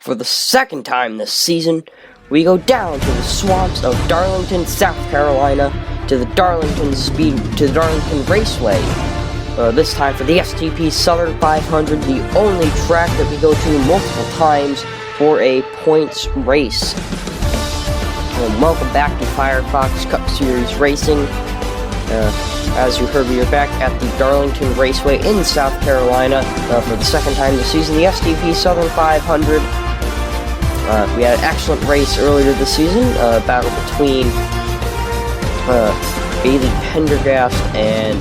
For the second time this season, we go down to the swamps of Darlington, South Carolina, to the Darlington Raceway. This time for the STP Southern 500, the only track that we go to multiple times for a points race. Welcome back to Firefox Cup Series Racing. As you heard, we are back at the Darlington Raceway in South Carolina for the second time this season, the STP Southern 500. We had an excellent race earlier this season, battle between Bailey Pendergast and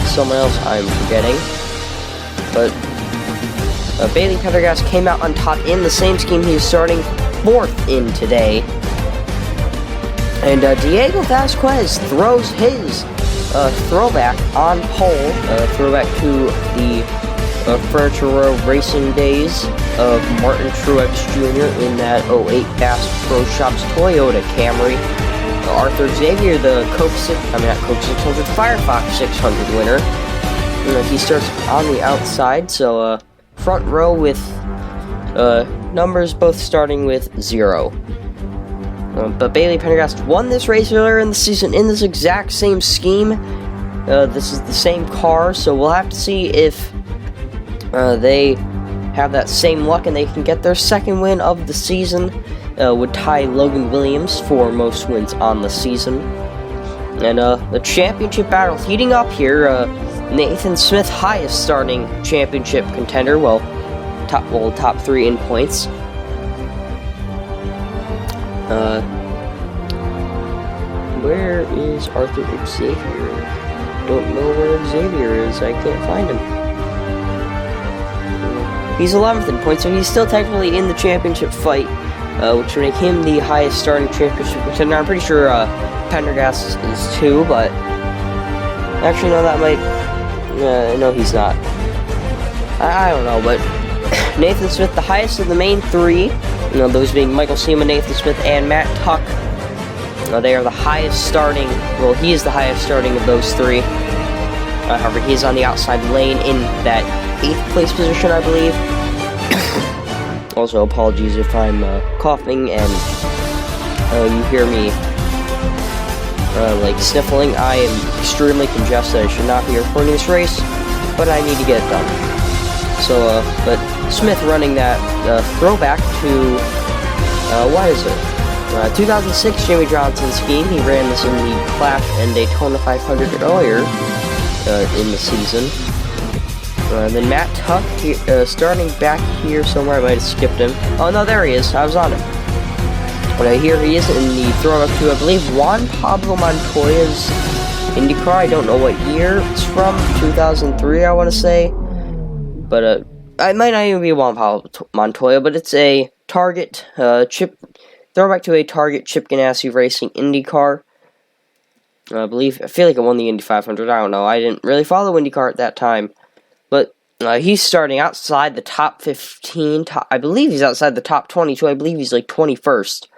someone else I'm forgetting. But Bailey Pendergast came out on top in the same scheme he was starting fourth in today. And Diego Vasquez throws his throwback on pole, throwback to the Furniture Row racing days of Martin Truex Jr. in that 08 Bass Pro Shops Toyota Camry. Arthur Xavier, the Firefox 600 winner. He starts on the outside, so front row with numbers both starting with 0. But Bailey Pendergast won this race earlier in the season in this exact same scheme. This is the same car, so we'll have to see if they have that same luck and they can get their second win of the season. Would tie Logan Williams for most wins on the season. And the championship battle heating up here. Nathan Smith, highest starting championship contender. Top 3 in points. Where is Arthur Xavier? Don't know where Xavier is. I can't find him. He's 11th in points, so he's still technically in the championship fight, which would make him the highest starting championship contender. I'm pretty sure Pendergast is 2, but actually, no, that might. No, he's not. I don't know, but Nathan Smith, the highest of the main 3. Those being Michal Cima, Nathan Smith, and Matt Tuck. They are the highest starting. Well, he is the highest starting of those 3. However, he's on the outside lane in that 8th place position, I believe. Also, apologies if I'm coughing and you hear me sniffling. I am extremely congested. I should not be recording this race, but I need to get it done. So, but Smith running that throwback to, what is it? 2006 Jimmy Johnson scheme. He ran this in the Clash and Daytona 500 earlier in the season. Then Matt Tuck, starting back here somewhere. I might have skipped him. Oh, no, there he is. I was on him. But here he is in the throwback to, I believe, Juan Pablo Montoya's IndyCar. I don't know what year it's from. 2003, I want to say. But it might not even be Juan Pablo Montoya, but it's a Target throwback to a Target Chip Ganassi Racing IndyCar. I feel like it won the Indy 500. I don't know. I didn't really follow IndyCar at that time. But he's starting outside the top 15. I believe he's outside the top 20, so I believe he's like 21st.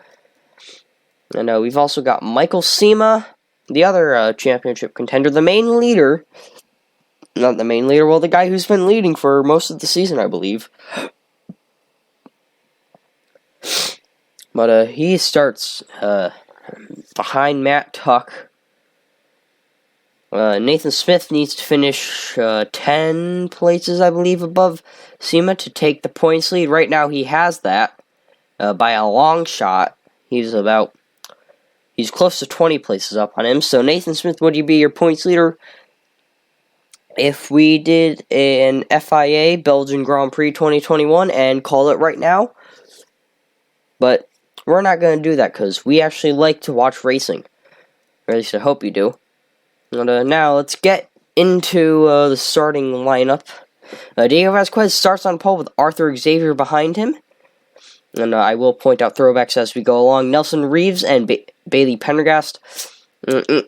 And we've also got Michal Cima, the other championship contender, the main leader. Not the main leader, well, the guy who's been leading for most of the season, I believe. But he starts behind Matt Tuck. Nathan Smith needs to finish 10 places, I believe, above Cima to take the points lead. Right now, he has that by a long shot. He's close to 20 places up on him. So, Nathan Smith, would you be your points leader if we did an FIA Belgian Grand Prix 2021 and call it right now? But we're not going to do that because we actually like to watch racing. Or at least I hope you do. And now let's get into the starting lineup. Diego Vasquez starts on pole with Arthur Xavier behind him. And I will point out throwbacks as we go along. Nelson Reeves and Bailey Pendergast.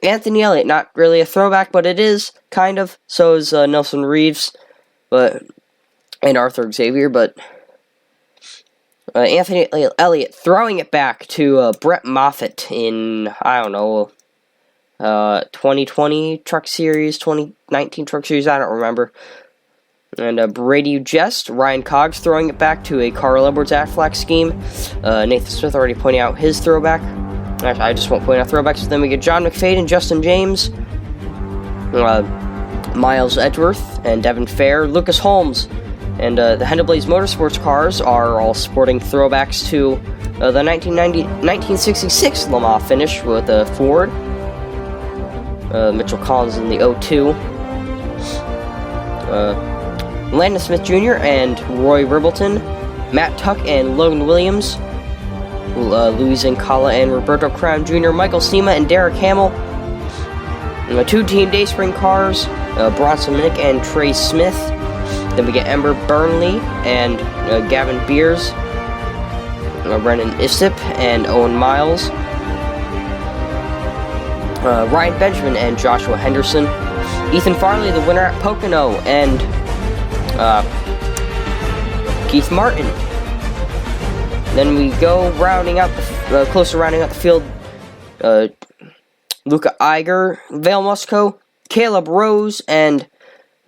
Anthony Elliott, not really a throwback, but it is, kind of. So is Nelson Reeves and Arthur Xavier. But Anthony Elliott throwing it back to Brett Moffitt in, I don't know, 2020 Truck Series, 2019 Truck Series, I don't remember. And Brady Jest, Ryan Coggs throwing it back to a Carl Edwards Aflac scheme. Nathan Smith already pointing out his throwback. Actually, I just won't point out throwbacks. So then we get John McFadden, Justin James, Miles Edgeworth, and Devin Fair, Lucas Holmes. And the Hendablaze Motorsports cars are all sporting throwbacks to the 1966 Le Mans finish with Ford. Mitchell Collins in the 02. Landon Smith Jr. and Roy Ribbleton, Matt Tuck and Logan Williams, Luis Incala and Roberto Crown Jr., Michal Cima and Derek Hamill. And the 2-team Dayspring cars, Bronson Minnick and Trey Smith. Then we get Ember Burnley and Gavin Beers, Brennan Issip and Owen Miles, Ryan Benjamin and Joshua Henderson, Ethan Farley, the winner at Pocono, and Keith Martin. Then we go rounding out closer rounding out the field. Luca Iger, Vale Musco, Caleb Rose, and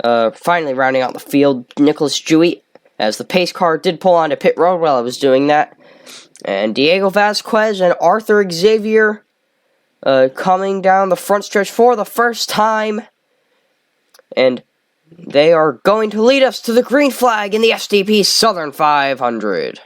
finally rounding out the field, Nicholas Dewey, as the pace car did pull onto pit road while I was doing that. And Diego Vasquez and Arthur Xavier coming down the front stretch for the first time. And they are going to lead us to the green flag in the STP Southern 500.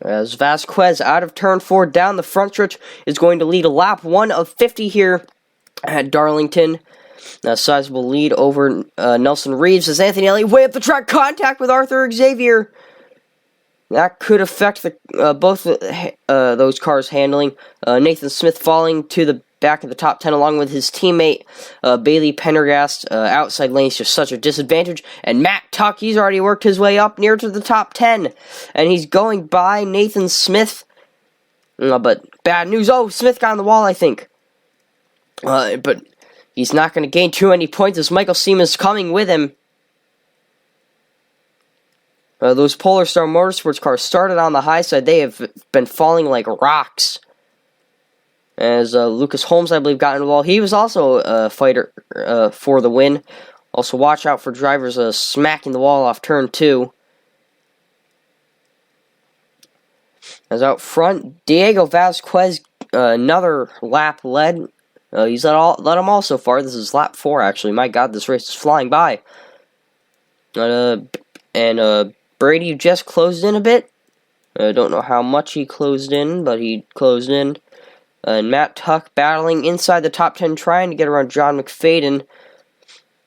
As Vasquez out of turn 4 down the front stretch is going to lead a lap 1 of 50 here at Darlington. A sizable lead over Nelson Reeves as Anthony Elliott way up the track, contact with Arthur Xavier. That could affect both those cars' handling. Nathan Smith falling to the back of the top 10 along with his teammate Bailey Pendergast. Outside lane is just such a disadvantage. And Matt Tuck, he's already worked his way up near to the top 10. And he's going by Nathan Smith. But bad news. Oh, Smith got on the wall, I think. But he's not going to gain too many points as Michal Cima is coming with him. Those Polar Star Motorsports cars started on the high side. They have been falling like rocks. As Lucas Holmes, I believe, got in the wall. He was also a fighter for the win. Also, watch out for drivers smacking the wall off turn 2. As out front, Diego Vasquez, another lap led. He's led them all so far. This is lap 4, actually. My God, this race is flying by. And Brady just closed in a bit. I don't know how much he closed in, but he closed in. And Matt Tuck battling inside the top 10, trying to get around John McFadden.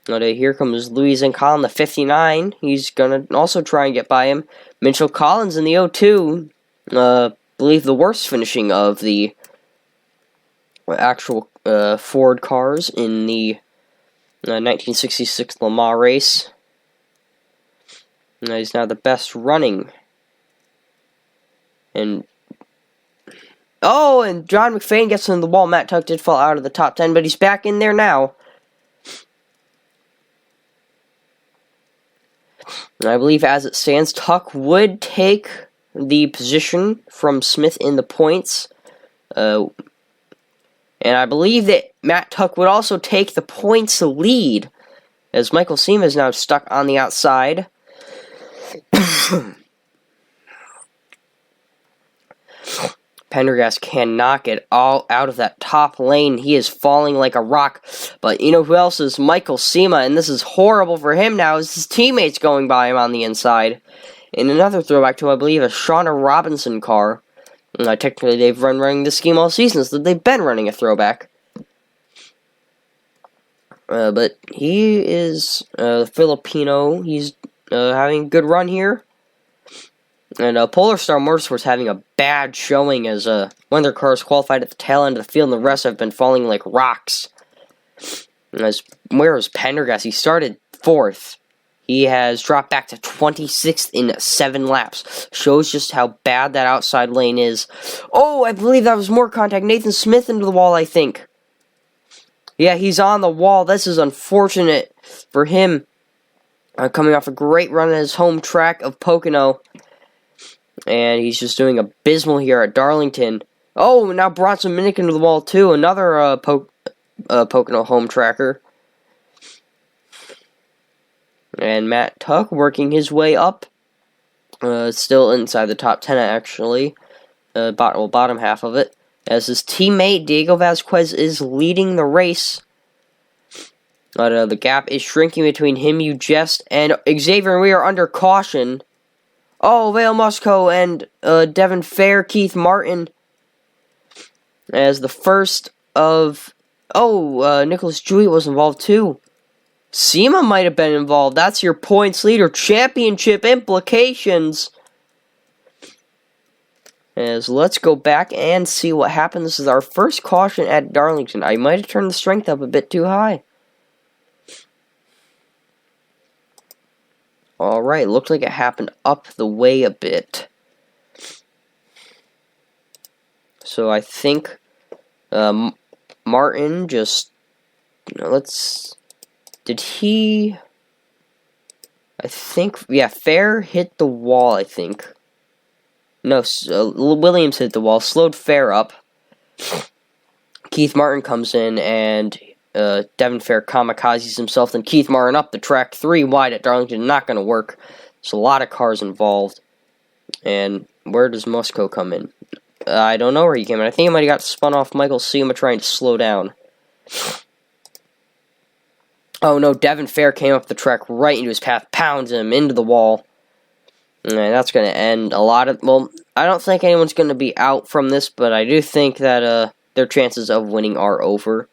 Here comes Luis Incala, the 59. He's going to also try and get by him. Mitchell Collins in the 02. Believe the worst finishing of the actual Ford cars in the 1966 Le Mans race. He's now the best running. And John McFadden gets in the wall. Matt Tuck did fall out of the top 10, but he's back in there now. And I believe as it stands, Tuck would take the position from Smith in the points. And I believe that Matt Tuck would also take the points lead, as Michal Cima is now stuck on the outside. Pendergast cannot get all out of that top lane. He is falling like a rock. But you know who else is? Michal Cima, and this is horrible for him now as his teammates going by him on the inside. In another throwback to, I believe, a Shauna Robinson car. Technically, they've been running this scheme all season, so they've been running a throwback. But he is Filipino. He's having a good run here. And Polar Star Motorsports having a bad showing as one of their cars qualified at the tail end of the field, and the rest have been falling like rocks. Where is Pendergast? He started 4th. He has dropped back to 26th in 7 laps. Shows just how bad that outside lane is. Oh, I believe that was more contact. Nathan Smith into the wall, I think. Yeah, he's on the wall. This is unfortunate for him. Coming off a great run at his home track of Pocono. And he's just doing abysmal here at Darlington. Oh, now Bronson Minnick into the wall, too. Another Pocono home tracker. And Matt Tuck working his way up. Still inside the top 10, actually. Bottom half of it. As his teammate, Diego Vasquez, is leading the race. The gap is shrinking between him, and Xavier, and we are under caution. Oh, Vale Musco and Devin Fair, Keith Martin. As the first of... Oh, Nicholas Jewett was involved too. Cima might have been involved. That's your points leader. Championship implications. As let's go back and see what happened. This is our first caution at Darlington. I might have turned the strength up a bit too high. Alright, looked like it happened up the way a bit. So I think Martin just... Did he... I think... Yeah, Fair hit the wall, I think. No, Williams hit the wall. Slowed Fair up. Keith Martin comes in and... Devin Fair kamikazes himself, then Keith Martin up the track, 3 wide at Darlington, not going to work. There's a lot of cars involved. And where does Musco come in? I don't know where he came in. I think he might have got spun off Michal Cima trying to slow down. Oh no, Devin Fair came up the track right into his path, pounds him into the wall. And that's going to end a lot of... Well, I don't think anyone's going to be out from this, but I do think that their chances of winning are over.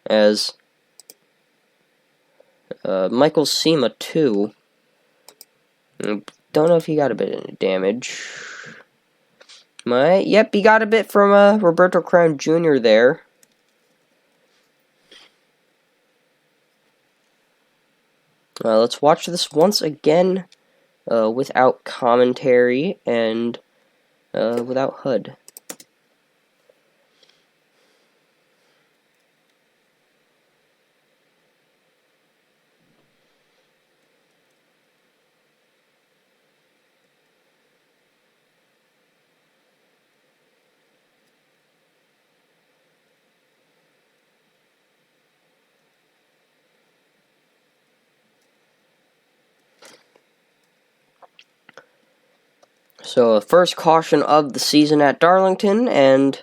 As Michal Cima too. Don't know if he got a bit of damage. Yep, he got a bit from Roberto Crown Jr. there. Let's watch this once again without commentary and without HUD. So, first caution of the season at Darlington, and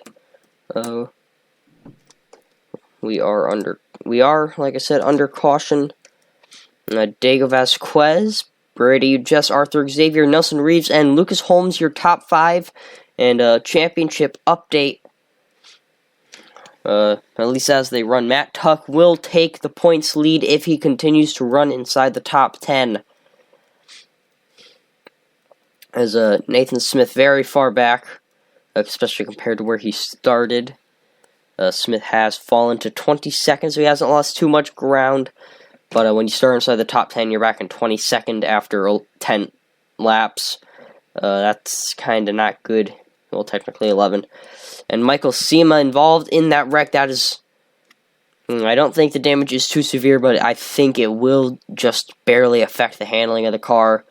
we are, like I said, under caution. Diego Vasquez, Brady Jess, Arthur Xavier, Nelson Reeves, and Lucas Holmes, your top 5, and championship update. At least as they run, Matt Tuck will take the points lead if he continues to run inside the top 10. As Nathan Smith very far back, especially compared to where he started. Smith has fallen to 22nd, so he hasn't lost too much ground. But when you start inside the top 10, you're back in 22nd after 10 laps. That's kind of not good. Well, technically 11. And Michal Cima involved in that wreck. That is... I don't think the damage is too severe, but I think it will just barely affect the handling of the car.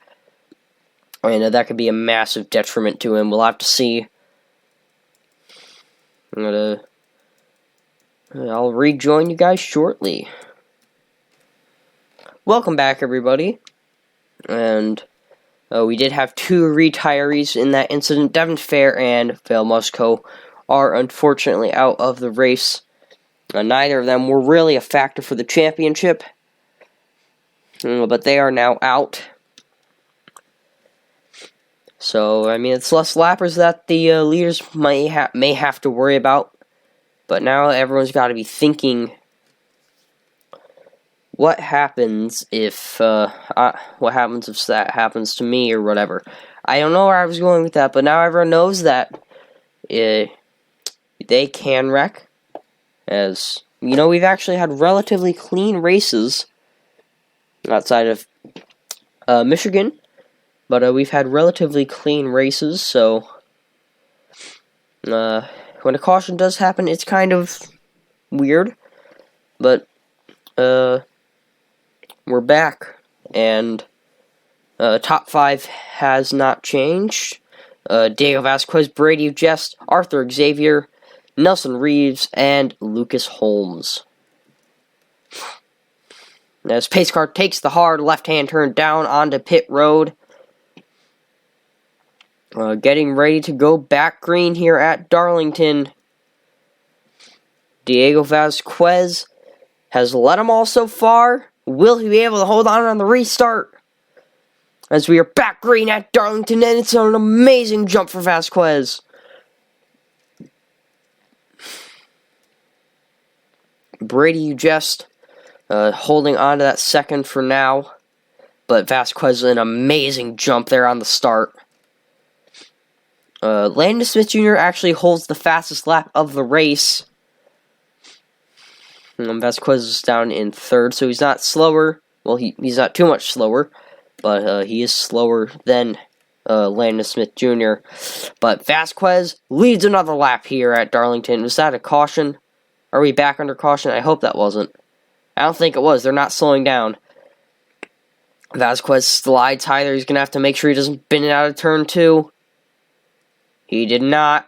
And that could be a massive detriment to him. We'll have to see. I'll rejoin you guys shortly. Welcome back, everybody. And we did have 2 retirees in that incident. Devin Fair and Vale Musco are unfortunately out of the race. Neither of them were really a factor for the championship. But they are now out. So, I mean, it's less lappers that the leaders may have to worry about. But now everyone's got to be thinking, what happens if that happens to me or whatever. I don't know where I was going with that, but now everyone knows that they can wreck. As, you know, we've actually had relatively clean races outside of Michigan. But we've had relatively clean races, so when a caution does happen, it's kind of weird. But we're back, and top 5 has not changed. Diego Vasquez, Brady Jest, Arthur Xavier, Nelson Reeves, and Lucas Holmes. As pace car takes the hard left-hand turn down onto pit road. Getting ready to go back green here at Darlington. Diego Vasquez has led them all so far. Will he be able to hold on the restart? As we are back green at Darlington, and it's an amazing jump for Vasquez. Brady Just holding on to that second for now. But Vasquez an amazing jump there on the start. Landon Smith Jr. actually holds the fastest lap of the race. Vasquez is down in third, so he's not slower. Well, he's not too much slower, but he is slower than Landon Smith Jr. But Vasquez leads another lap here at Darlington. Was that a caution? Are we back under caution? I hope that wasn't. I don't think it was. They're not slowing down. Vasquez slides high there. He's going to have to make sure he doesn't bin it out of turn 2. He did not.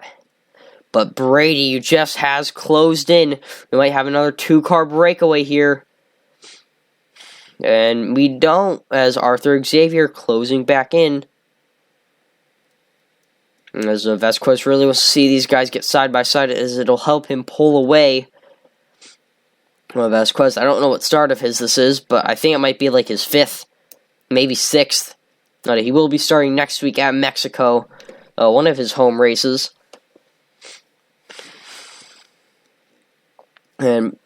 But Brady just has closed in. We might have another 2-car breakaway here. And we don't, as Arthur Xavier closing back in. As Vasquez really wants to see these guys get side by side, as it'll help him pull away. Well, Vasquez, I don't know what start of his this is, but I think it might be like his 5th, maybe 6th. He will be starting next week at Mexico, one of his home races. And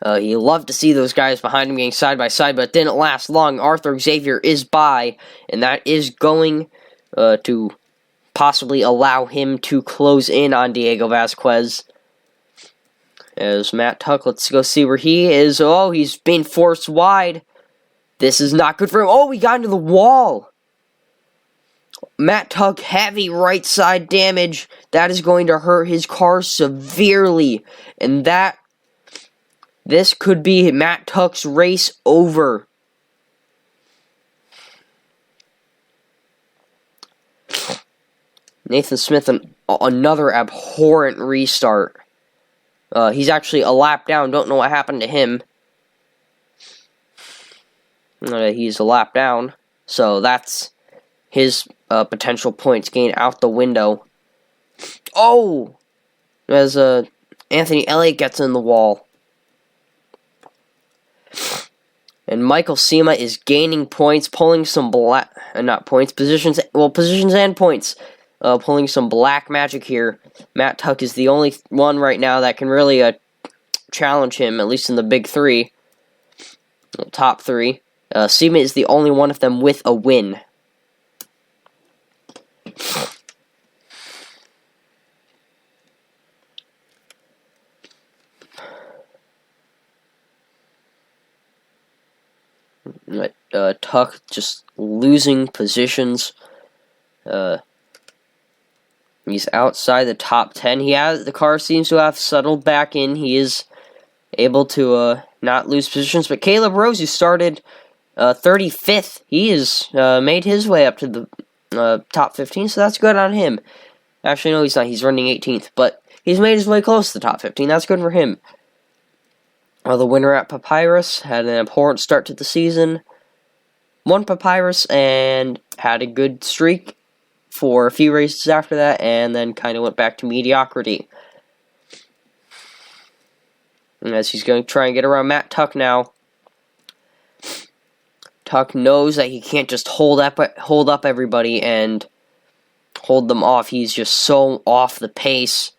he loved to see those guys behind him getting side by side, but it didn't last long. Arthur Xavier is by, and that is going to possibly allow him to close in on Diego Vasquez. As Matt Tuck, let's go see where he is. Oh, he's being forced wide. This is not good for him. Oh, he got into the wall. Matt Tuck, heavy right side damage. That is going to hurt his car severely. And this could be Matt Tuck's race over. Nathan Smith, another abhorrent restart. He's actually a lap down. Don't know what happened to him. He's a lap down. So that's his potential points gain out the window. Oh! As Anthony Elliott gets in the wall. And Michal Cima is gaining points, pulling some positions and points. Pulling some black magic here. Matt Tuck is the only one right now that can really challenge him, at least in the big 3. Top 3. Cima is the only one of them with a win. Tuck just losing positions. He's outside the top 10. The car seems to have settled back in. He is able to not lose positions. But Caleb Rose, who started 35th, he has made his way up to the top 15, so that's good on him. Actually, no, he's not. He's running 18th, but he's made his way close to the top 15. That's good for him. The winner at Papyrus had an abhorrent start to the season. Won Papyrus and had a good streak for a few races after that, and then kind of went back to mediocrity. And as he's going to try and get around Matt Tuck now. Tuck knows that he can't just hold up everybody and hold them off. He's just so off the pace.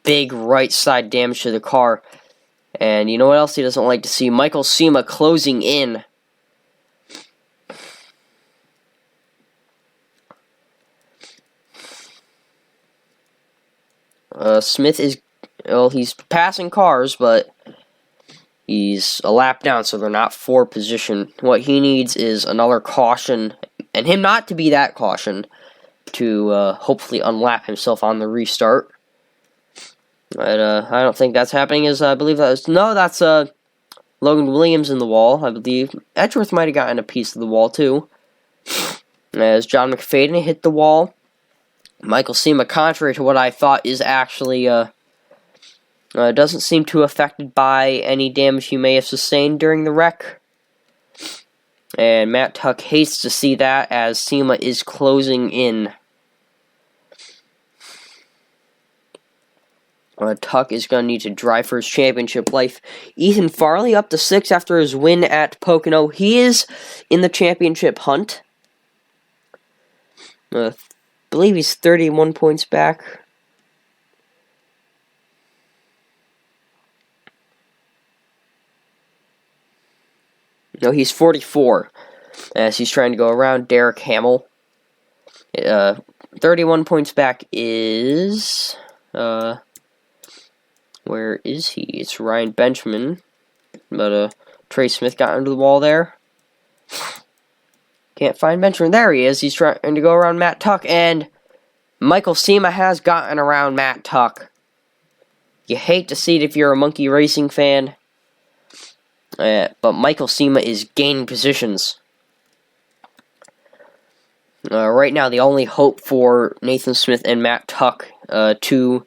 Big right side damage to the car. And you know what else he doesn't like to see? Michal Cima closing in. Smith is, well, he's passing cars, but He's a lap down, so they're not for position. What he needs is another caution, and him not to be that caution, to hopefully unlap himself on the restart. But I don't think that's happening, as I believe that's Logan Williams in the wall, I believe. Edgeworth might have gotten a piece of the wall, too. As John McFadden hit the wall. Michal Cima, contrary to what I thought, is actually doesn't seem too affected by any damage he may have sustained during the wreck. And Matt Tuck hates to see that, as Cima is closing in. Tuck is going to need to drive for his championship life. Ethan Farley up to 6 after his win at Pocono. He is in the championship hunt. I believe he's 31 points back. No, he's 44, as he's trying to go around Derek Hamill. 31 points back is... where is he? It's Ryan Benjamin. But Trey Smith got under the wall there. Can't find Benjamin. There he is. He's trying to go around Matt Tuck, and Michal Cima has gotten around Matt Tuck. You hate to see it if you're a Monkey Racing fan. But Michal Cima is gaining positions. Right now, the only hope for Nathan Smith and Matt Tuck to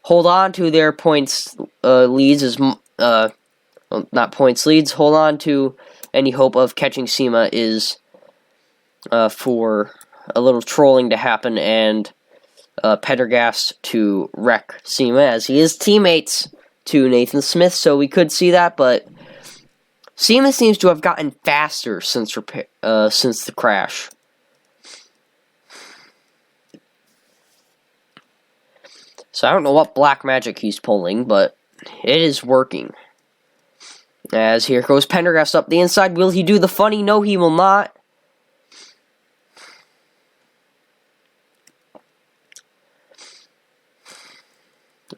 hold on to their points leads is well, not points leads. Hold on to any hope of catching Cima is for a little trolling to happen and Pendergast to wreck Cima, as he is teammates to Nathan Smith. So we could see that, but Cima seems to have gotten faster since the crash. So I don't know what black magic he's pulling, but it is working. As here goes Pendergast up the inside. Will he do the funny? No, he will not.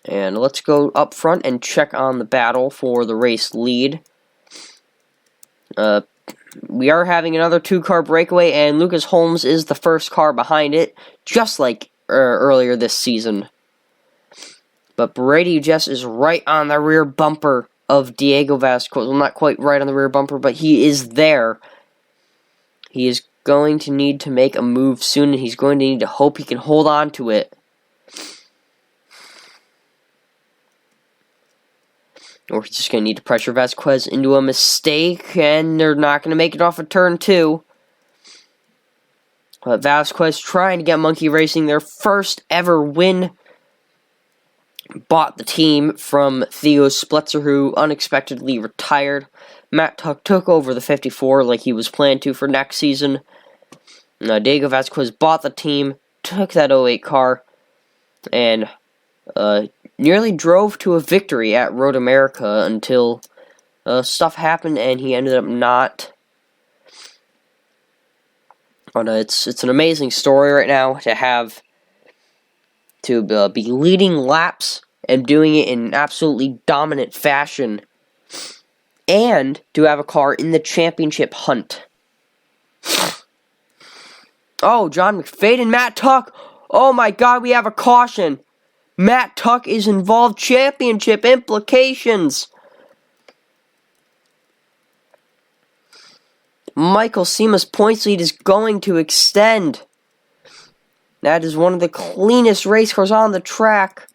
And let's go up front and check on the battle for the race lead. We are having another 2-car breakaway, and Lucas Holmes is the first car behind it, just like earlier this season. But Brady Jess is right on the rear bumper of Diego Vasquez. Well, not quite right on the rear bumper, but he is there. He is going to need to make a move soon, and he's going to need to hope he can hold on to it. Or he's just going to need to pressure Vasquez into a mistake, and they're not going to make it off of turn 2. But Vasquez trying to get Monkey Racing their first ever win. Bought the team from Theo Splitzer, who unexpectedly retired. Matt Tuck took over the 54 like he was planned to for next season. Diego Vasquez bought the team, took that 08 car, and nearly drove to a victory at Road America until stuff happened and he ended up not. But it's an amazing story right now to be leading laps and doing it in an absolutely dominant fashion, and to have a car in the championship hunt. Oh, John McFadden, Matt Tuck. Oh my God, we have a caution. Matt Tuck is involved. Championship implications. Michal Cima's points lead is going to extend. That is one of the cleanest race cars on the track.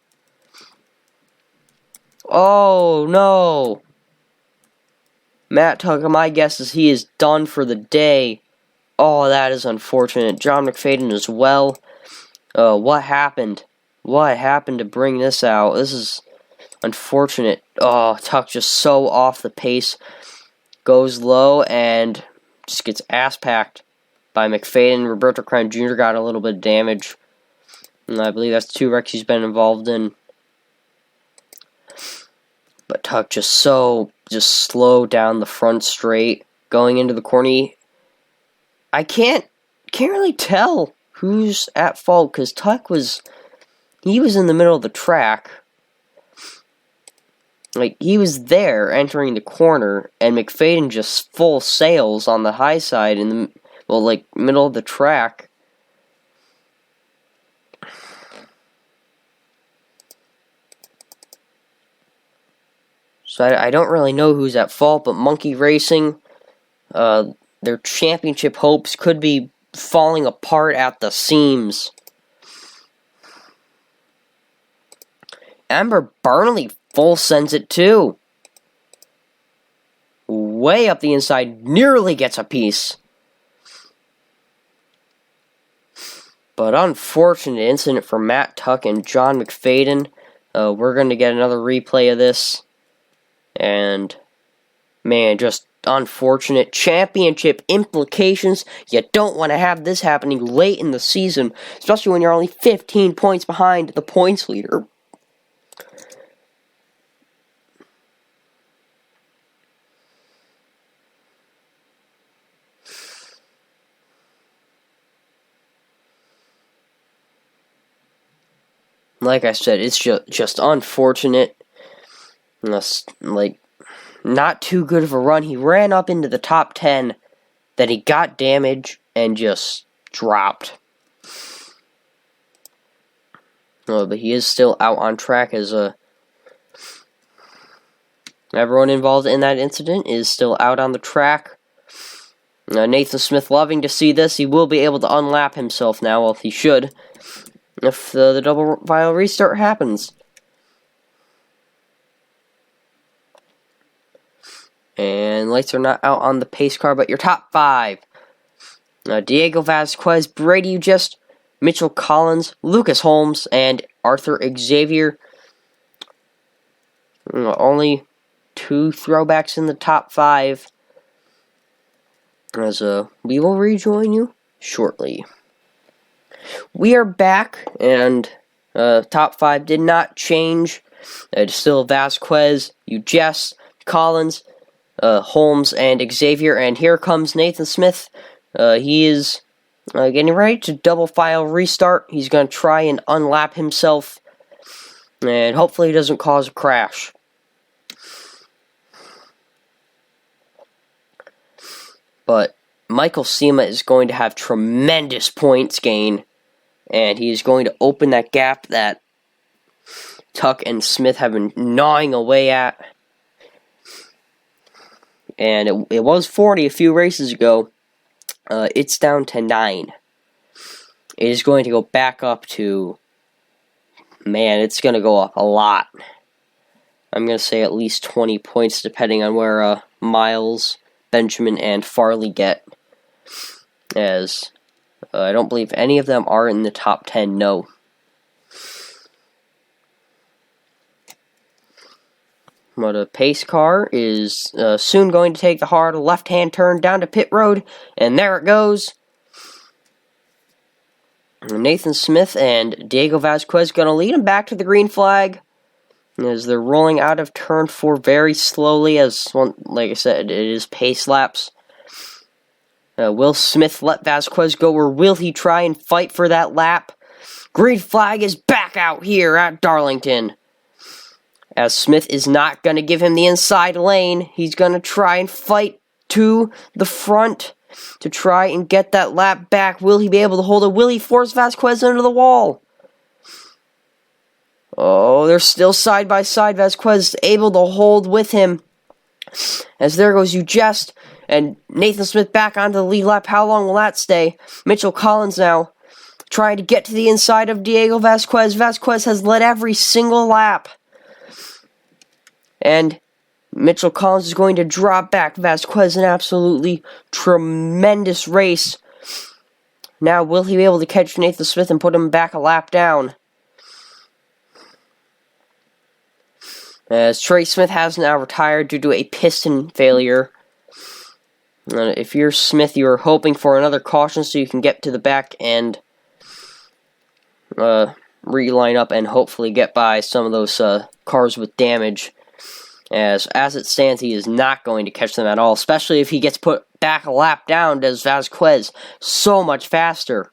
Oh, no. Matt Tuck, my guess is he is done for the day. Oh, that is unfortunate. John McFadden as well. What happened? What happened to bring this out? This is unfortunate. Oh, Tuck just so off the pace. Goes low and just gets ass-packed by McFadden. Roberto Crown Jr. got a little bit of damage. And I believe that's 2 wrecks he's been involved in. But Tuck just slow down the front straight. Going into the corner. I can't really tell who's at fault, because Tuck was in the middle of the track. Like, he was there entering the corner, and McFadden just full sails on the high side in the, well, like, middle of the track. So I don't really know who's at fault, but Monkey Racing, their championship hopes could be falling apart at the seams. Amber Burnley full sends it too. Way up the inside, nearly gets a piece. But unfortunate incident for Matt Tuck and John McFadden. We're going to get another replay of this. And, man, just unfortunate championship implications. You don't want to have this happening late in the season, especially when you're only 15 points behind the points leader. Like I said, it's just unfortunate. Like, not too good of a run. He ran up into the top 10, then he got damage and just dropped. But he is still out on track as everyone involved in that incident is still out on the track. Nathan Smith loving to see this. He will be able to unlap himself now, well, he should, if the double file restart happens. And lights are not out on the pace car, but your top 5. Diego Vasquez, Brady Ugest, Mitchell Collins, Lucas Holmes, and Arthur Xavier. Only 2 throwbacks in the top 5. As we will rejoin you shortly. We are back, and top 5 did not change. It's still Vasquez, Ugest, Collins, Holmes, and Xavier, and here comes Nathan Smith. He is getting ready to double file restart. He's going to try and unlap himself, and hopefully he doesn't cause a crash. But Michal Cima is going to have tremendous points gain, and he is going to open that gap that Tuck and Smith have been gnawing away at. And it was 40 a few races ago. It's down to 9. It is going to go back up to, man, it's going to go up a lot. I'm going to say at least 20 points, depending on where Miles, Benjamin, and Farley get. As I don't believe any of them are in the top 10, no. But a pace car is soon going to take the hard left-hand turn down to pit road, and there it goes. Nathan Smith and Diego Vasquez going to lead him back to the green flag as they're rolling out of turn 4 very slowly. As like I said, it is pace laps. Will Smith let Vasquez go, or will he try and fight for that lap? Green flag is back out here at Darlington. As Smith is not going to give him the inside lane, he's going to try and fight to the front to try and get that lap back. Will he be able to hold it? Will he force Vasquez into the wall? Oh, they're still side by side. Vasquez is able to hold with him. As there goes Ugest and Nathan Smith back onto the lead lap. How long will that stay? Mitchell Collins now trying to get to the inside of Diego Vasquez. Vasquez has led every single lap. And Mitchell Collins is going to drop back. Vasquez, an absolutely tremendous race. Now, will he be able to catch Nathan Smith and put him back a lap down? As Trey Smith has now retired due to a piston failure. If you're Smith, you're hoping for another caution so you can get to the back and reline up and hopefully get by some of those cars with damage. As it stands, he is not going to catch them at all, especially if he gets put back a lap down, does Vasquez so much faster.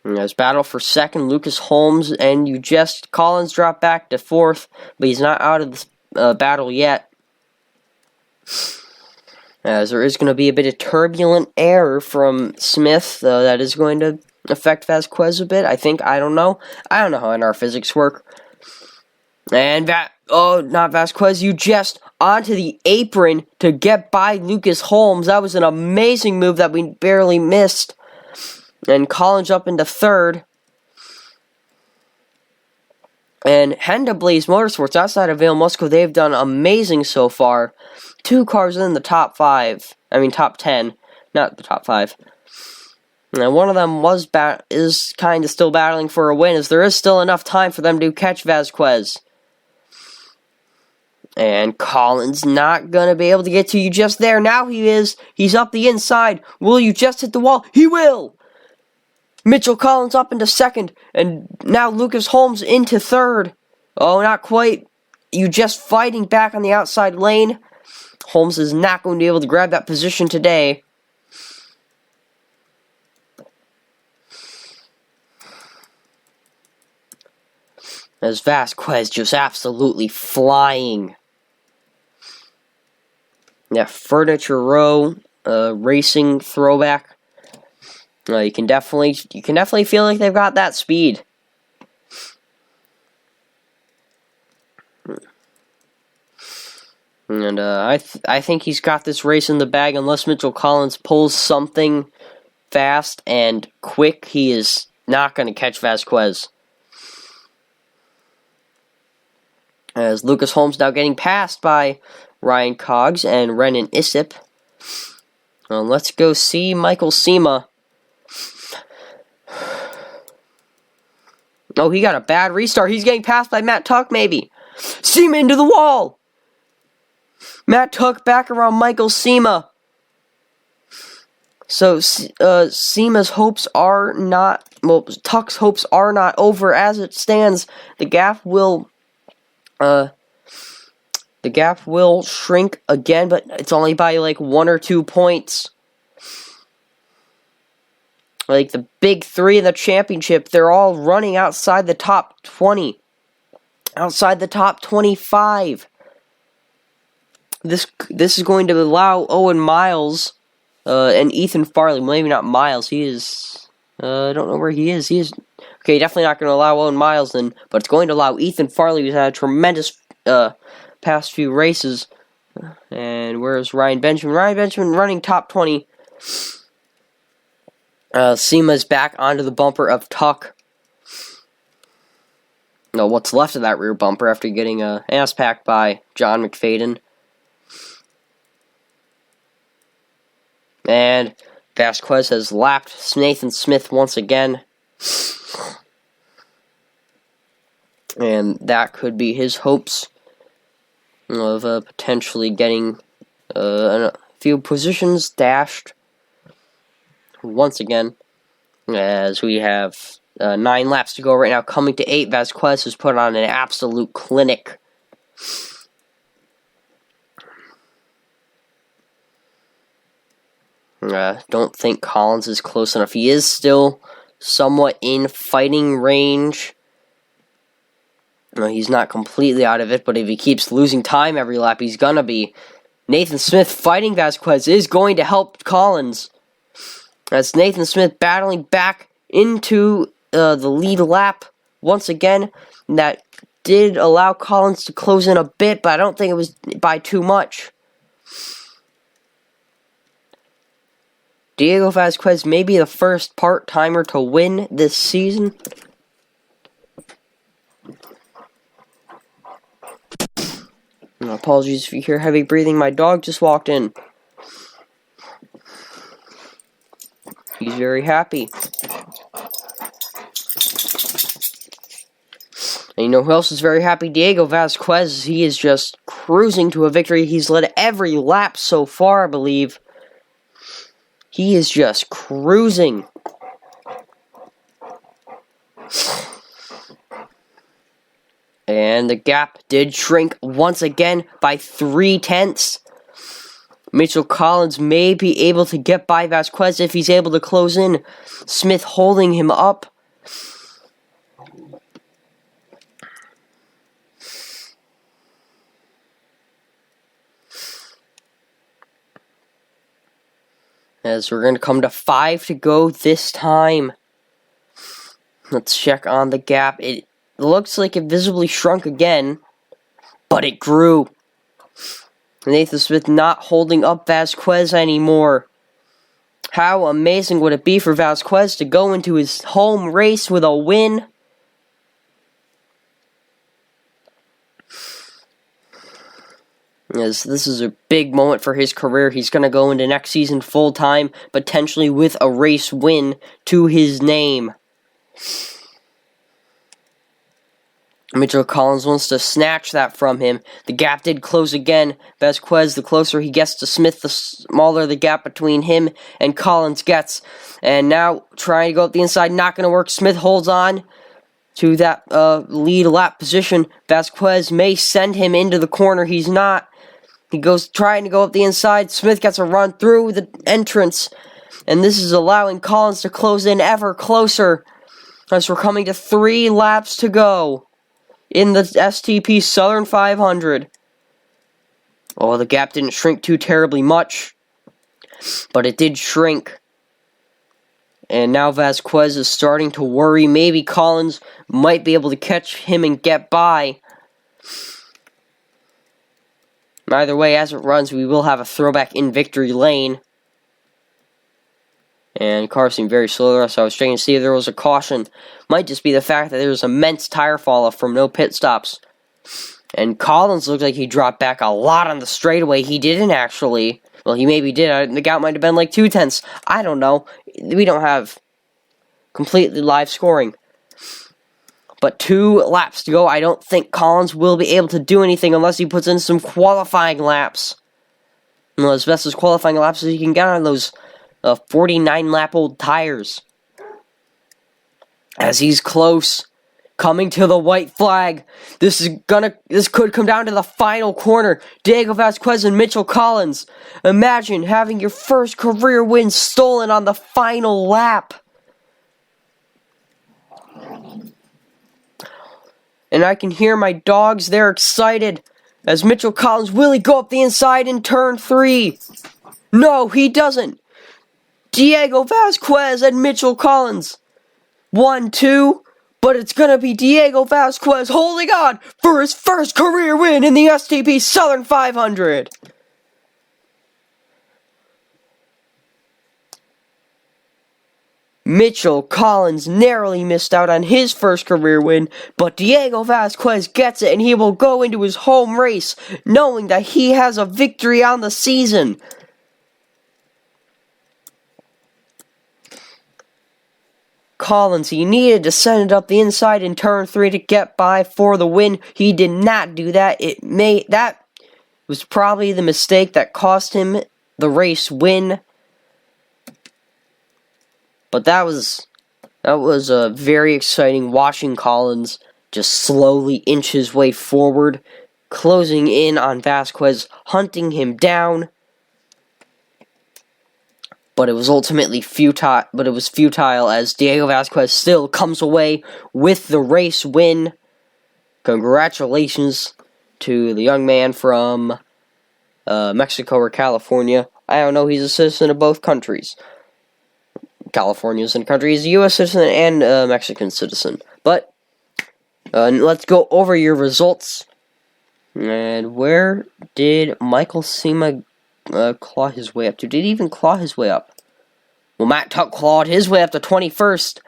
And there's battle for second, Lucas Holmes, and Collins dropped back to fourth, but he's not out of the battle yet. As there is going to be a bit of turbulent air from Smith, that is going to affect Vasquez a bit, I think. I don't know. I don't know how NR physics work. And not Vasquez, onto the apron to get by Lucas Holmes. That was an amazing move that we barely missed. And Collins up into third. And Honda Blaze Motorsports outside of Vale Musco, they've done amazing so far. 2 cars in the top 10, not the top 5. And one of them is kind of still battling for a win, as there is still enough time for them to catch Vasquez. And Collins not going to be able to get to Ujest there. Now he is. He's up the inside. Will Ujest hit the wall? He will! Michal Collins up into second. And now Lucas Holmes into third. Oh, not quite. Ujest fighting back on the outside lane. Holmes is not going to be able to grab that position today. As Vasquez just absolutely flying. Yeah, Furniture Row, racing throwback. You can definitely feel like they've got that speed. And I think he's got this race in the bag. Unless Michal Collins pulls something fast and quick, he is not going to catch Vasquez. As Lucas Holmes now getting passed by Ryan Cogs and Renan Issip. Let's go see Michal Cima. Oh, he got a bad restart. He's getting passed by Matt Tuck, maybe. Cima into the wall. Matt Tuck back around Michal Cima. So, Cima's hopes are not... Well, Tuck's hopes are not over. As it stands, the gap will shrink again, but it's only by like 1 or 2 points. Like the big 3 in the championship, they're all running outside the top 20. Outside the top 25. This is going to allow Owen Miles and Ethan Farley, maybe not Miles, he is, I don't know where he is. Okay, definitely not going to allow Owen Miles then, but it's going to allow Ethan Farley, who's had a tremendous past few races. And where's Ryan Benjamin? Ryan Benjamin running top 20. Cima's back onto the bumper of Tuck. No, what's left of that rear bumper after getting ass packed by John McFadden. And Vasquez has lapped Nathan Smith once again. And that could be his hopes of potentially getting a few positions dashed once again. As we have 9 laps to go right now. Coming to 8, Vasquez has put on an absolute clinic. Don't think Collins is close enough. He is still somewhat in fighting range. He's not completely out of it, but if he keeps losing time every lap, he's gonna be. Nathan Smith fighting Vasquez is going to help Collins. That's Nathan Smith battling back into the lead lap once again. That did allow Collins to close in a bit, but I don't think it was by too much. Diego Vasquez may be the first part-timer to win this season. Apologies if you hear heavy breathing. My dog just walked in. He's very happy. And you know who else is very happy? Diego Vasquez. He is just cruising to a victory. He's led every lap so far, I believe. He is just cruising. And the gap did shrink once again by 0.3. Michal Collins may be able to get by Vasquez if he's able to close in. Smith holding him up. As we're going to come to 5 to go this time. Let's check on the gap. It looks like it visibly shrunk again, but it grew. Nathan Smith not holding up Vasquez anymore. How amazing would it be for Vasquez to go into his home race with a win? As this is a big moment for his career. He's going to go into next season full-time, potentially with a race win to his name. Michal Collins wants to snatch that from him. The gap did close again. Vasquez, the closer he gets to Smith, the smaller the gap between him and Collins gets. And now trying to go up the inside, not going to work. Smith holds on to that lead lap position. Vasquez may send him into the corner. He's not. He goes trying to go up the inside. Smith gets a run through the entrance. And this is allowing Collins to close in ever closer. As we're coming to 3 laps to go in the STP Southern 500. Oh, the gap didn't shrink too terribly much, but it did shrink. And now Vasquez is starting to worry. Maybe Collins might be able to catch him and get by. Either way, as it runs, we will have a throwback in victory lane. And cars seem very slow, so I was checking to see if there was a caution. Might just be the fact that there was immense tire fall-off from no pit stops. And Collins looked like he dropped back a lot on the straightaway. He didn't actually. Well, he maybe did. The gap might have been like 0.2. I don't know. We don't have completely live scoring. But 2 laps to go. I don't think Collins will be able to do anything unless he puts in some qualifying laps. Well, as best as qualifying laps as he can get on those 49-lap-old tires. As he's close, coming to the white flag. This could come down to the final corner. Diego Vasquez and Michal Collins. Imagine having your first career win stolen on the final lap. And I can hear my dogs, they're excited. As Michal Collins, will he go up the inside in turn 3? No, he doesn't. Diego Vasquez and Michal Collins. 1-2, but it's going to be Diego Vasquez holding on for his first career win in the STP Southern 500. Michal Collins narrowly missed out on his first career win, but Diego Vasquez gets it and he will go into his home race knowing that he has a victory on the season. Collins, he needed to send it up the inside in turn 3 to get by for the win. He did not do that. That was probably the mistake that cost him the race win. But that was very exciting, watching Collins just slowly inch his way forward, closing in on Vasquez, hunting him down. But it was ultimately futile. But it was futile as Diego Vasquez still comes away with the race win. Congratulations to the young man from Mexico or California. I don't know. He's a citizen of both countries. California's in country. He's a U.S. citizen and a Mexican citizen. But let's go over your results. And where did Michal Cima claw his way up to? Did he even claw his way up? Well, Matt Tuck clawed his way up to 21st.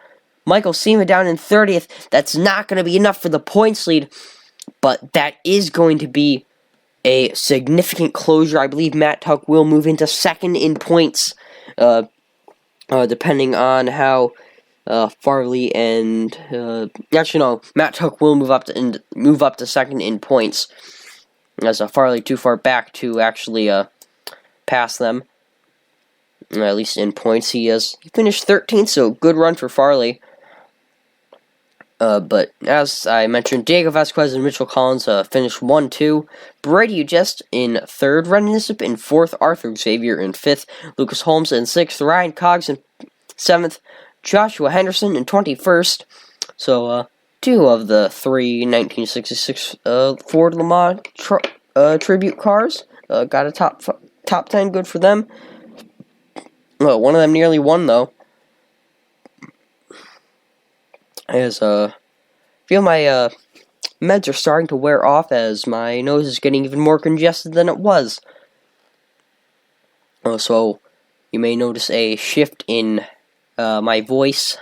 Michal Cima down in 30th. That's not going to be enough for the points lead, but that is going to be a significant closure. I believe Matt Tuck will move into second in points, depending on how Farley and actually no, Matt Tuck will move up to second in points, as Farley too far back to actually pass them. At least in points, he finished 13th, so good run for Farley. But as I mentioned, Diego Vasquez and Michal Collins finished 1-2. Brady Ujest in 3rd, Ren Nisip in 4th, Arthur Xavier in 5th, Lucas Holmes in 6th, Ryan Cogs in 7th, Joshua Henderson in 21st. So, 2 of the 3 1966 Ford Le Mans tribute cars got a top 10. Good for them. Well, one of them nearly won though. As feel my meds are starting to wear off as my nose is getting even more congested than it was. So you may notice a shift in my voice.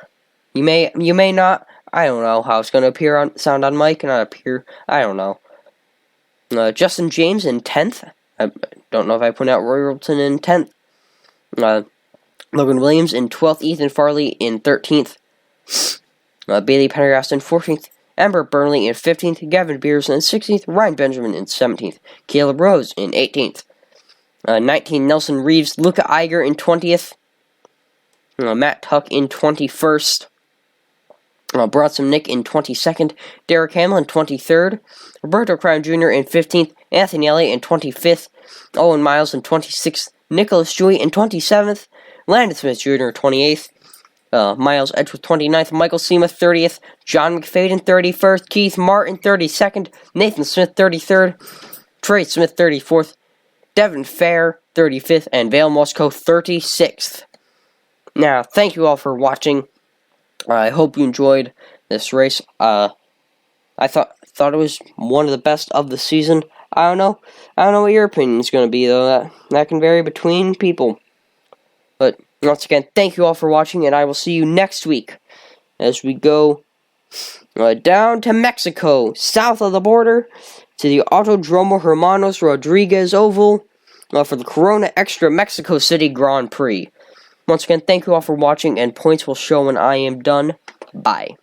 You may not. I don't know how it's going to sound on mic and not appear. I don't know. Justin James in 10th. I don't know if I put out Roy Robertson in 10th. Logan Williams in 12th. Ethan Farley in 13th. Bailey Pendergast in 14th. Amber Burnley in 15th. Gavin Beers in 16th. Ryan Benjamin in 17th. Caleb Rose in 18th. 19, Nelson Reeves. Luca Iger in 20th. Matt Tuck in 21st. Bronson Nick in 22nd. Derek Hamill in 23rd. Roberto Crown Jr. in 15th. Anthony Elliott in 25th. Owen Miles in 26th. Nicholas Dewey in 27th. Landon Smith Jr. 28th. Miles Edgeworth 29th. Michael Cima 30th. John McFadden 31st. Keith Martin 32nd. Nathan Smith 33rd. Trey Smith 34th. Devin Fair 35th. And Vale Moscow 36th. Now, thank you all for watching. I hope you enjoyed this race. I thought it was one of the best of the season. I don't know what your opinion is going to be, though. That can vary between people. But once again, thank you all for watching, and I will see you next week as we go down to Mexico, south of the border, to the Autodromo Hermanos Rodriguez Oval for the Corona Extra Mexico City Grand Prix. Once again, thank you all for watching, and points will show when I am done. Bye.